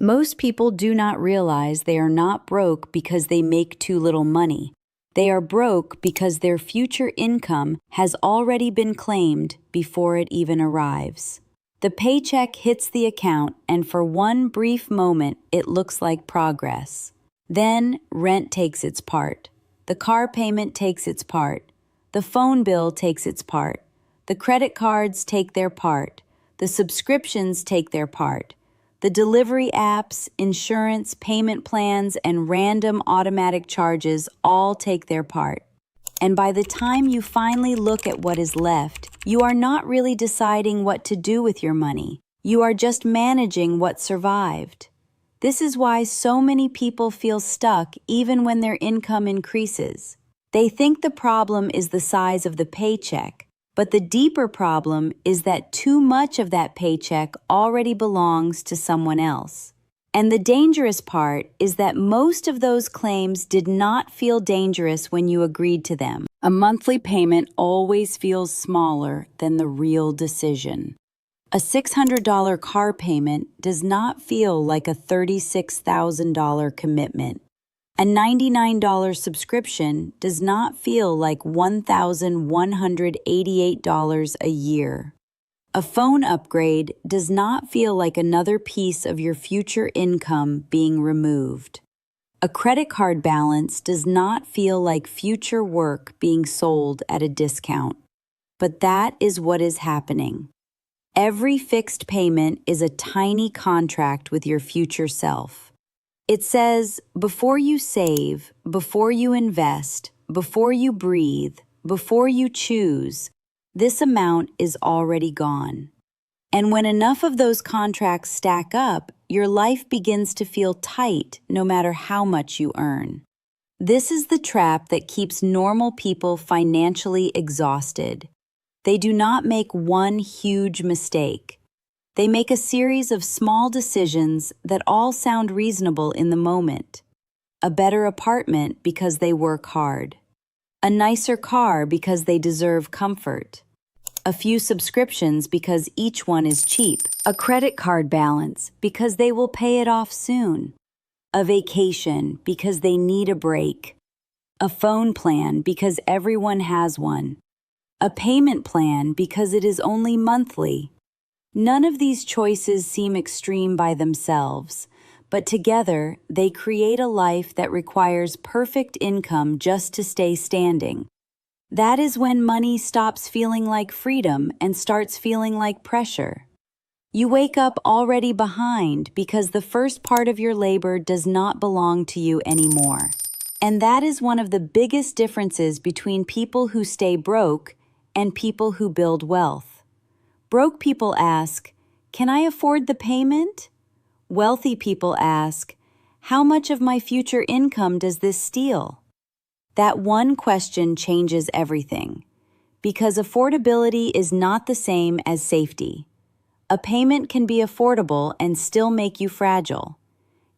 Most people do not realize they are not broke because they make too little money. They are broke because their future income has already been claimed before it even arrives. The paycheck hits the account, and for one brief moment, it looks like progress. Then, rent takes its part. The car payment takes its part. The phone bill takes its part. The credit cards take their part. The subscriptions take their part. The delivery apps, insurance, payment plans, and random automatic charges all take their part. And by the time you finally look at what is left, you are not really deciding what to do with your money. You are just managing what survived. This is why so many people feel stuck even when their income increases. They think the problem is the size of the paycheck, but the deeper problem is that too much of that paycheck already belongs to someone else. And the dangerous part is that most of those claims did not feel dangerous when you agreed to them. A monthly payment always feels smaller than the real decision. A $600 car payment does not feel like a $36,000 commitment. A $99 subscription does not feel like $1,188 a year. A phone upgrade does not feel like another piece of your future income being removed. A credit card balance does not feel like future work being sold at a discount. But that is what is happening. Every fixed payment is a tiny contract with your future self. It says, before you save, before you invest, before you breathe, before you choose, this amount is already gone. And when enough of those contracts stack up, your life begins to feel tight no matter how much you earn. This is the trap that keeps normal people financially exhausted. They do not make one huge mistake. They make a series of small decisions that all sound reasonable in the moment. A better apartment because they work hard. A nicer car because they deserve comfort. A few subscriptions because each one is cheap. A credit card balance because they will pay it off soon. A vacation because they need a break. A phone plan because everyone has one. A payment plan because it is only monthly. None of these choices seem extreme by themselves, but together they create a life that requires perfect income just to stay standing. That is when money stops feeling like freedom and starts feeling like pressure. You wake up already behind because the first part of your labor does not belong to you anymore. And that is one of the biggest differences between people who stay broke and people who build wealth. Broke people ask, "Can I afford the payment?" Wealthy people ask, "How much of my future income does this steal?" That one question changes everything, because affordability is not the same as safety. A payment can be affordable and still make you fragile.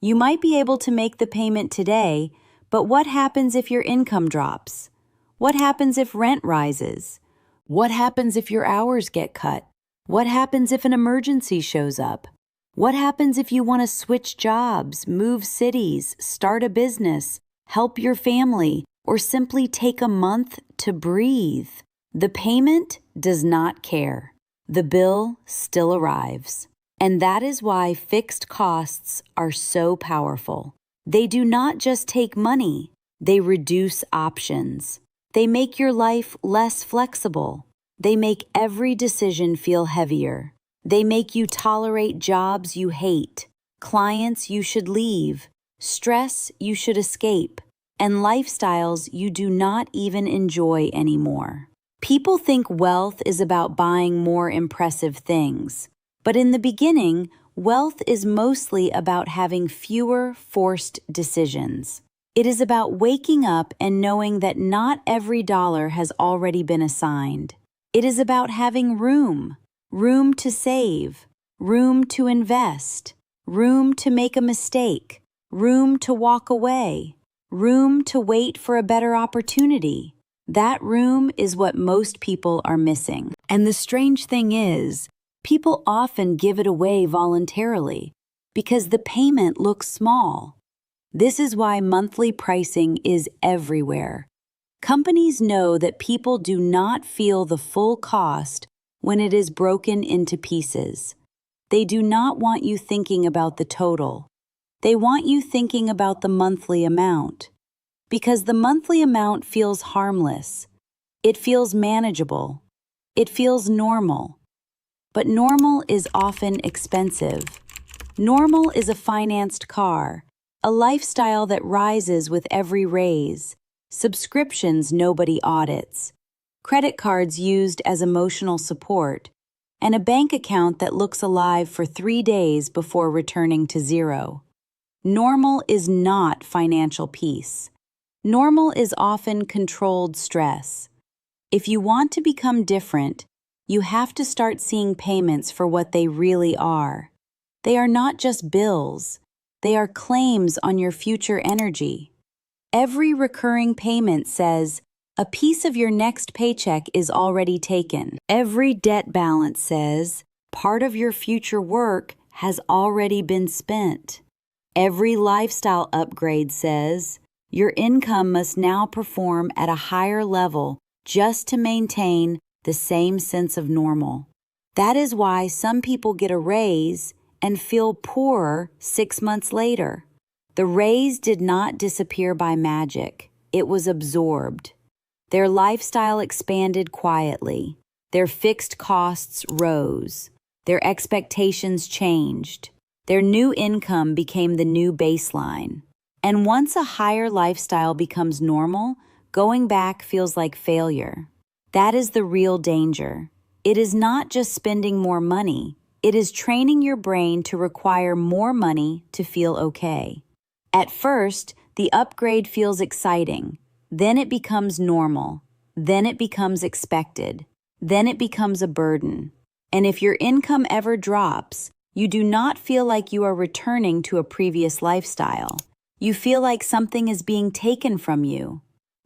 You might be able to make the payment today, but what happens if your income drops? What happens if rent rises? What happens if your hours get cut? What happens if an emergency shows up? What happens if you want to switch jobs, move cities, start a business, help your family, or simply take a month to breathe? The payment does not care. The bill still arrives. And that is why fixed costs are so powerful. They do not just take money, they reduce options. They make your life less flexible. They make every decision feel heavier. They make you tolerate jobs you hate, clients you should leave, stress you should escape, and lifestyles you do not even enjoy anymore. People think wealth is about buying more impressive things, but in the beginning, wealth is mostly about having fewer forced decisions. It is about waking up and knowing that not every dollar has already been assigned. It is about having room to save, room to invest, room to make a mistake, room to walk away, room to wait for a better opportunity. That room is what most people are missing. And the strange thing is, people often give it away voluntarily. Because the payment looks small. This is why monthly pricing is everywhere. Companies know that people do not feel the full cost when it is broken into pieces. They do not want you thinking about the total. They want you thinking about the monthly amount. Because the monthly amount feels harmless. It feels manageable. It feels normal. But normal is often expensive. Normal is a financed car, a lifestyle that rises with every raise, subscriptions nobody audits, credit cards used as emotional support, and a bank account that looks alive for 3 days before returning to zero. Normal is not financial peace. Normal is often controlled stress. If you want to become different, you have to start seeing payments for what they really are. They are not just bills. They are claims on your future energy. Every recurring payment says, a piece of your next paycheck is already taken. Every debt balance says, part of your future work has already been spent. Every lifestyle upgrade says, your income must now perform at a higher level just to maintain the same sense of normal. That is why some people get a raise and feel poorer 6 months later. The raise did not disappear by magic. It was absorbed. Their lifestyle expanded quietly. Their fixed costs rose. Their expectations changed. Their new income became the new baseline. And once a higher lifestyle becomes normal, going back feels like failure. That is the real danger. It is not just spending more money. It is training your brain to require more money to feel okay. At first, the upgrade feels exciting. Then it becomes normal. Then it becomes expected. Then it becomes a burden. And if your income ever drops, you do not feel like you are returning to a previous lifestyle. You feel like something is being taken from you.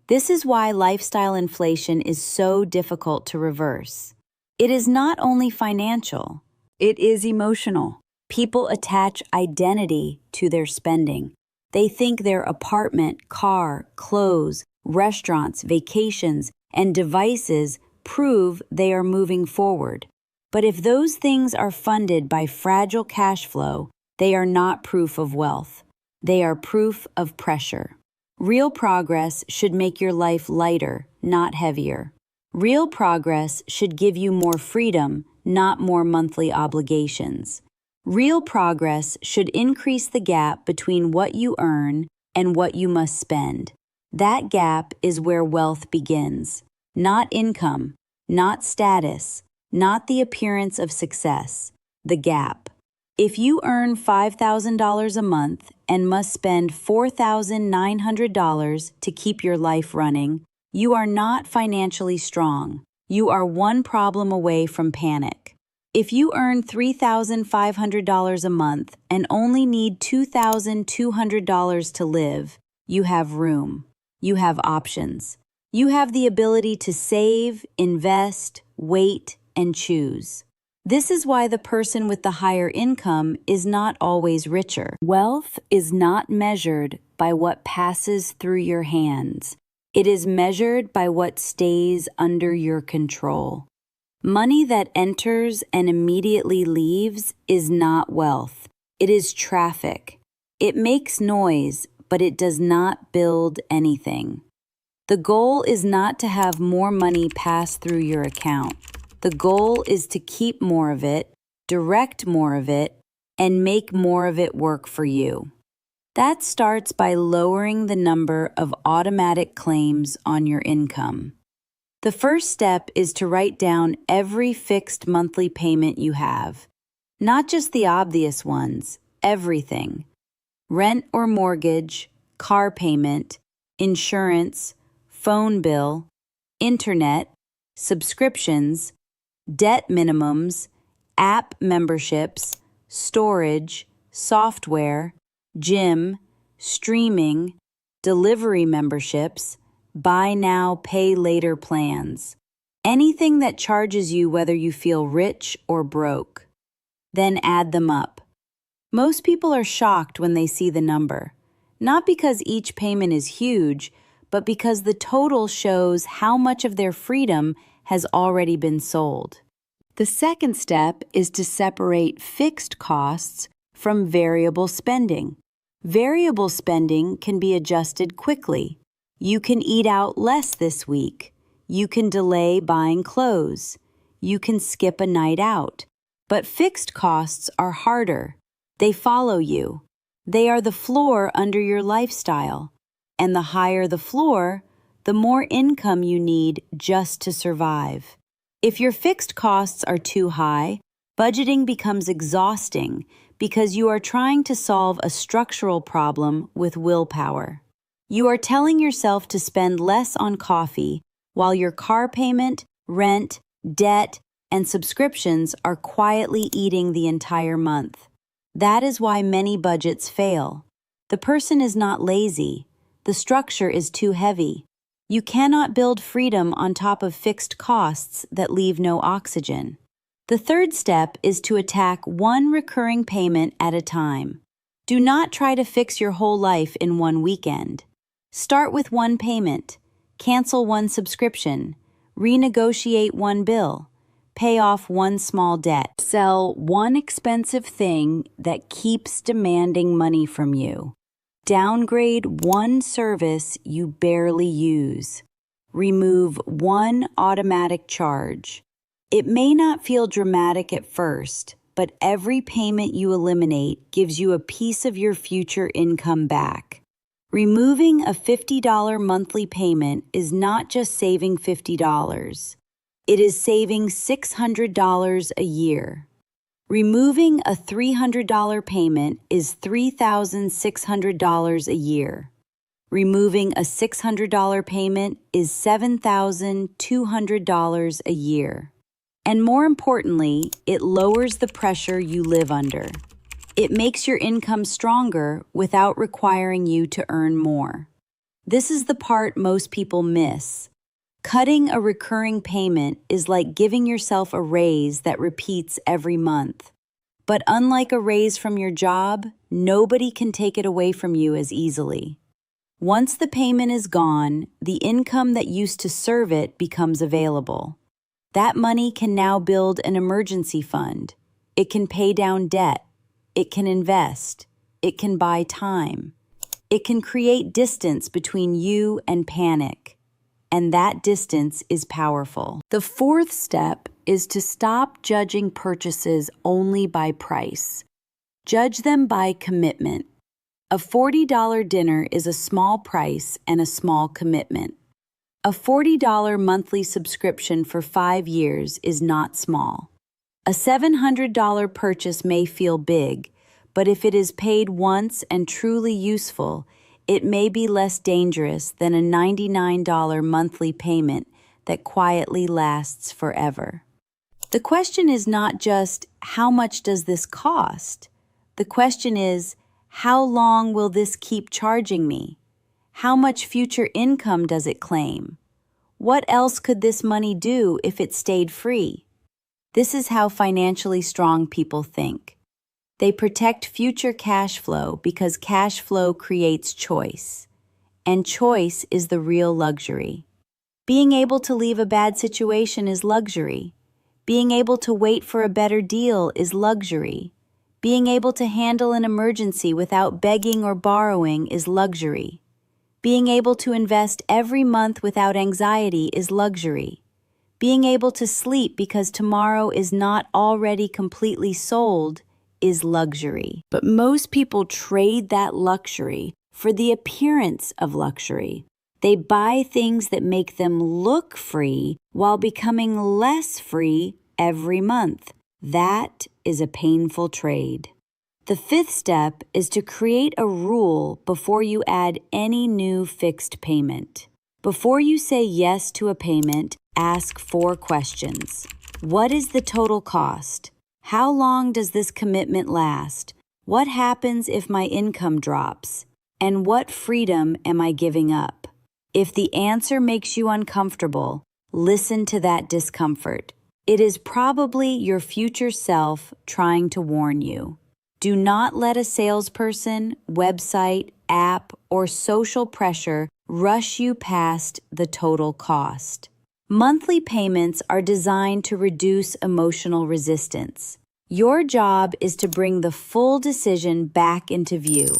This is why lifestyle inflation is so difficult to reverse. It is not only financial, it is emotional. People attach identity to their spending. They think their apartment, car, clothes, restaurants, vacations, and devices prove they are moving forward. But if those things are funded by fragile cash flow, they are not proof of wealth. They are proof of pressure. Real progress should make your life lighter, not heavier. Real progress should give you more freedom, not more monthly obligations. Real progress should increase the gap between what you earn and what you must spend. That gap is where wealth begins. Not income, not status, not the appearance of success. The gap. If you earn $5,000 a month and must spend $4,900 to keep your life running, you are not financially strong. You are one problem away from panic. If you earn $3,500 a month and only need $2,200 to live, you have room. You have options. You have the ability to save, invest, wait, and choose. This is why the person with the higher income is not always richer. Wealth is not measured by what passes through your hands. It is measured by what stays under your control. Money that enters and immediately leaves is not wealth. It is traffic. It makes noise, but it does not build anything. The goal is not to have more money pass through your account. The goal is to keep more of it, direct more of it, and make more of it work for you. That starts by lowering the number of automatic claims on your income. The first step is to write down every fixed monthly payment you have. Not just the obvious ones, everything. Rent or mortgage, car payment, insurance, phone bill, internet, subscriptions, debt minimums, app memberships, storage, software, gym, streaming, delivery memberships, buy now, pay later plans. Anything that charges you whether you feel rich or broke. Then add them up. Most people are shocked when they see the number, not because each payment is huge, but because the total shows how much of their freedom has already been sold. The second step is to separate fixed costs from variable spending. Variable spending can be adjusted quickly. You can eat out less this week. You can delay buying clothes. You can skip a night out. But fixed costs are harder. They follow you. They are the floor under your lifestyle. And the higher the floor, the more income you need just to survive. If your fixed costs are too high, budgeting becomes exhausting because you are trying to solve a structural problem with willpower. You are telling yourself to spend less on coffee while your car payment, rent, debt, and subscriptions are quietly eating the entire month. That is why many budgets fail. The person is not lazy. The structure is too heavy. You cannot build freedom on top of fixed costs that leave no oxygen. The third step is to attack one recurring payment at a time. Do not try to fix your whole life in one weekend. Start with one payment, cancel one subscription, renegotiate one bill, pay off one small debt, sell one expensive thing that keeps demanding money from you. Downgrade one service you barely use. Remove one automatic charge. It may not feel dramatic at first, but every payment you eliminate gives you a piece of your future income back. Removing a $50 monthly payment is not just saving $50. It is saving $600 a year. Removing a $300 payment is $3,600 a year. Removing a $600 payment is $7,200 a year. And more importantly, it lowers the pressure you live under. It makes your income stronger without requiring you to earn more. This is the part most people miss. Cutting a recurring payment is like giving yourself a raise that repeats every month. But unlike a raise from your job, nobody can take it away from you as easily. Once the payment is gone, the income that used to serve it becomes available. That money can now build an emergency fund. It can pay down debt. It can invest. It can buy time. It can create distance between you and panic. And that distance is powerful. The fourth step is to stop judging purchases only by price. Judge them by commitment. A $40 dinner is a small price and a small commitment. A $40 monthly subscription for 5 years is not small. A $700 purchase may feel big, but if it is paid once and truly useful, it may be less dangerous than a $99 monthly payment that quietly lasts forever. The question is not just, how much does this cost? The question is, how long will this keep charging me? How much future income does it claim? What else could this money do if it stayed free? This is how financially strong people think. They protect future cash flow because cash flow creates choice. And choice is the real luxury. Being able to leave a bad situation is luxury. Being able to wait for a better deal is luxury. Being able to handle an emergency without begging or borrowing is luxury. Being able to invest every month without anxiety is luxury. Being able to sleep because tomorrow is not already completely sold is luxury. But most people trade that luxury for the appearance of luxury. They buy things that make them look free while becoming less free every month. That is a painful trade. The fifth step is to create a rule before you add any new fixed payment. Before you say yes to a payment, ask 4 questions. What is the total cost? How long does this commitment last? What happens if my income drops? And what freedom am I giving up? If the answer makes you uncomfortable, listen to that discomfort. It is probably your future self trying to warn you. Do not let a salesperson, website, app, or social pressure rush you past the total cost. Monthly payments are designed to reduce emotional resistance. Your job is to bring the full decision back into view.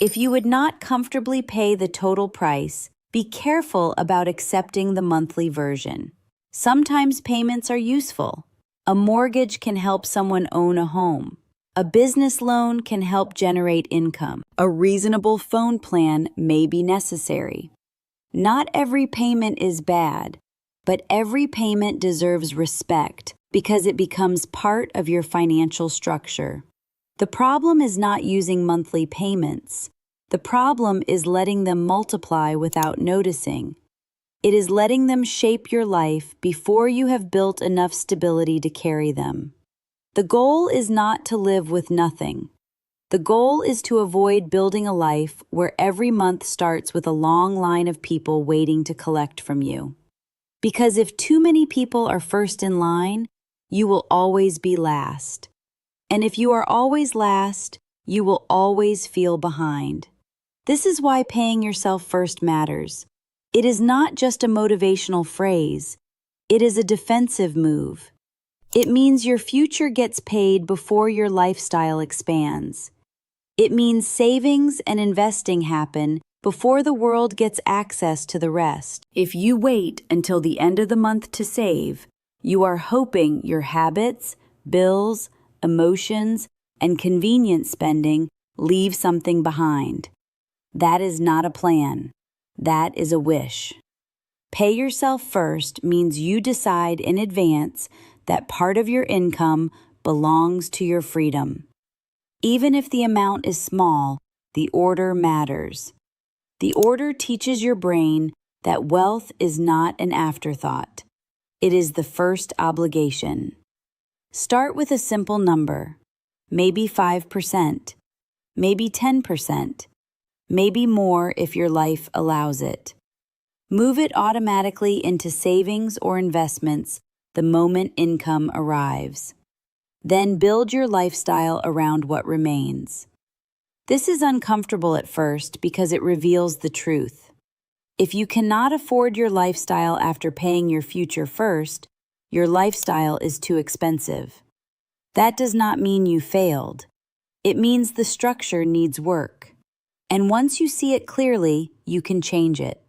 If you would not comfortably pay the total price, be careful about accepting the monthly version. Sometimes payments are useful. A mortgage can help someone own a home. A business loan can help generate income. A reasonable phone plan may be necessary. Not every payment is bad, but every payment deserves respect because it becomes part of your financial structure. The problem is not using monthly payments. The problem is letting them multiply without noticing. It is letting them shape your life before you have built enough stability to carry them. The goal is not to live with nothing. The goal is to avoid building a life where every month starts with a long line of people waiting to collect from you. Because if too many people are first in line, you will always be last. And if you are always last, you will always feel behind. This is why paying yourself first matters. It is not just a motivational phrase. It is a defensive move. It means your future gets paid before your lifestyle expands. It means savings and investing happen before the world gets access to the rest. If you wait until the end of the month to save, you are hoping your habits, bills, emotions, and convenience spending leave something behind. That is not a plan. That is a wish. Pay yourself first means you decide in advance that part of your income belongs to your freedom. Even if the amount is small, the order matters. The order teaches your brain that wealth is not an afterthought. It is the first obligation. Start with a simple number, maybe 5%, maybe 10%, maybe more if your life allows it. Move it automatically into savings or investments the moment income arrives. Then build your lifestyle around what remains. This is uncomfortable at first because it reveals the truth. If you cannot afford your lifestyle after paying your future first, your lifestyle is too expensive. That does not mean you failed. It means the structure needs work. And once you see it clearly, you can change it.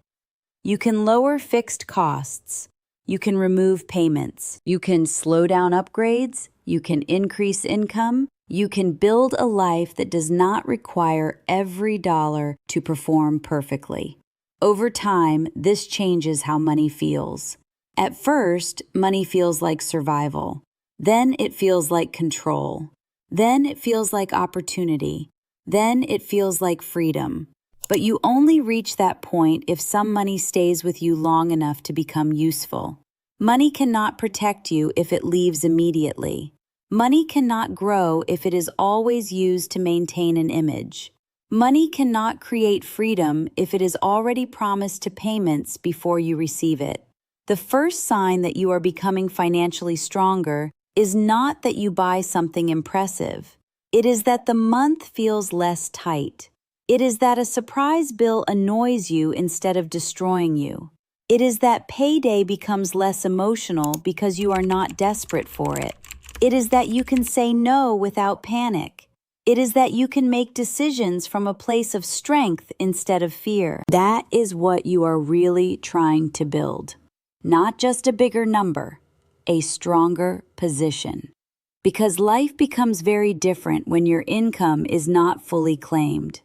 You can lower fixed costs. You can remove payments. You can slow down upgrades. You can increase income. You can build a life that does not require every dollar to perform perfectly. Over time, this changes how money feels. At first, money feels like survival. Then it feels like control. Then it feels like opportunity. Then it feels like freedom. But you only reach that point if some money stays with you long enough to become useful. Money cannot protect you if it leaves immediately. Money cannot grow if it is always used to maintain an image. Money cannot create freedom if it is already promised to payments before you receive it. The first sign that you are becoming financially stronger is not that you buy something impressive. It is that the month feels less tight. It is that a surprise bill annoys you instead of destroying you. It is that payday becomes less emotional because you are not desperate for it. It is that you can say no without panic. It is that you can make decisions from a place of strength instead of fear. That is what you are really trying to build. Not just a bigger number, a stronger position. Because life becomes very different when your income is not fully claimed.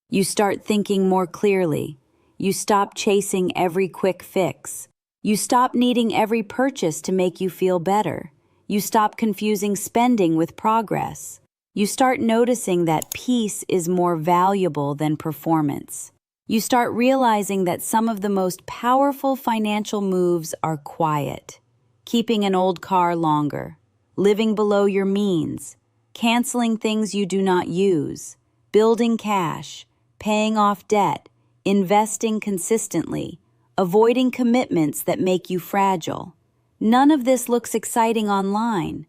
You start thinking more clearly. You stop chasing every quick fix. You stop needing every purchase to make you feel better. You stop confusing spending with progress. You start noticing that peace is more valuable than performance. You start realizing that some of the most powerful financial moves are quiet. Keeping an old car longer, living below your means, canceling things you do not use, building cash, paying off debt, investing consistently, avoiding commitments that make you fragile. None of this looks exciting online,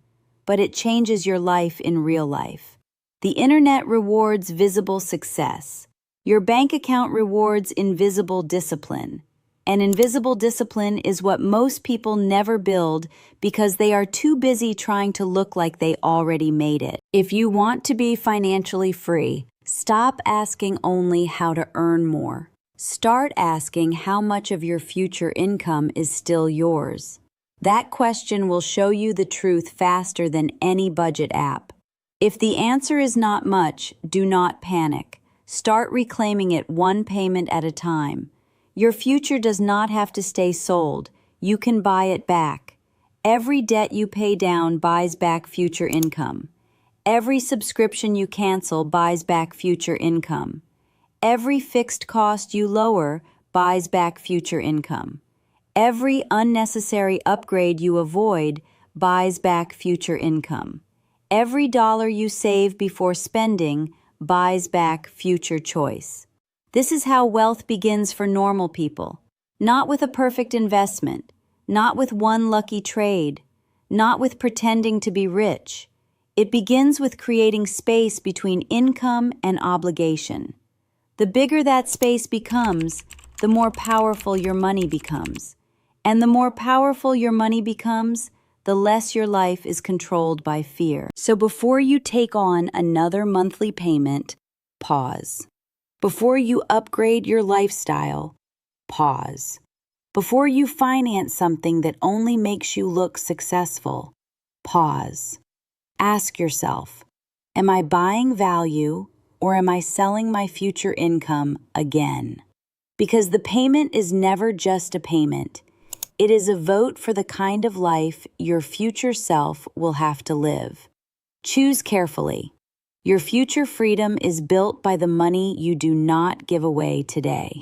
but it changes your life in real life. The internet rewards visible success. Your bank account rewards invisible discipline. And invisible discipline is what most people never build because they are too busy trying to look like they already made it. If you want to be financially free, stop asking only how to earn more. Start asking how much of your future income is still yours. That question will show you the truth faster than any budget app. If the answer is not much, do not panic. Start reclaiming it one payment at a time. Your future does not have to stay sold. You can buy it back. Every debt you pay down buys back future income. Every subscription you cancel buys back future income. Every fixed cost you lower buys back future income. Every unnecessary upgrade you avoid buys back future income. Every dollar you save before spending buys back future choice. This is how wealth begins for normal people. Not with a perfect investment, not with one lucky trade, not with pretending to be rich. It begins with creating space between income and obligation. The bigger that space becomes, the more powerful your money becomes. And the more powerful your money becomes, the less your life is controlled by fear. So before you take on another monthly payment, pause. Before you upgrade your lifestyle, pause. Before you finance something that only makes you look successful, pause. Ask yourself, am I buying value or am I selling my future income again? Because the payment is never just a payment. It is a vote for the kind of life your future self will have to live. Choose carefully. Your future freedom is built by the money you do not give away today.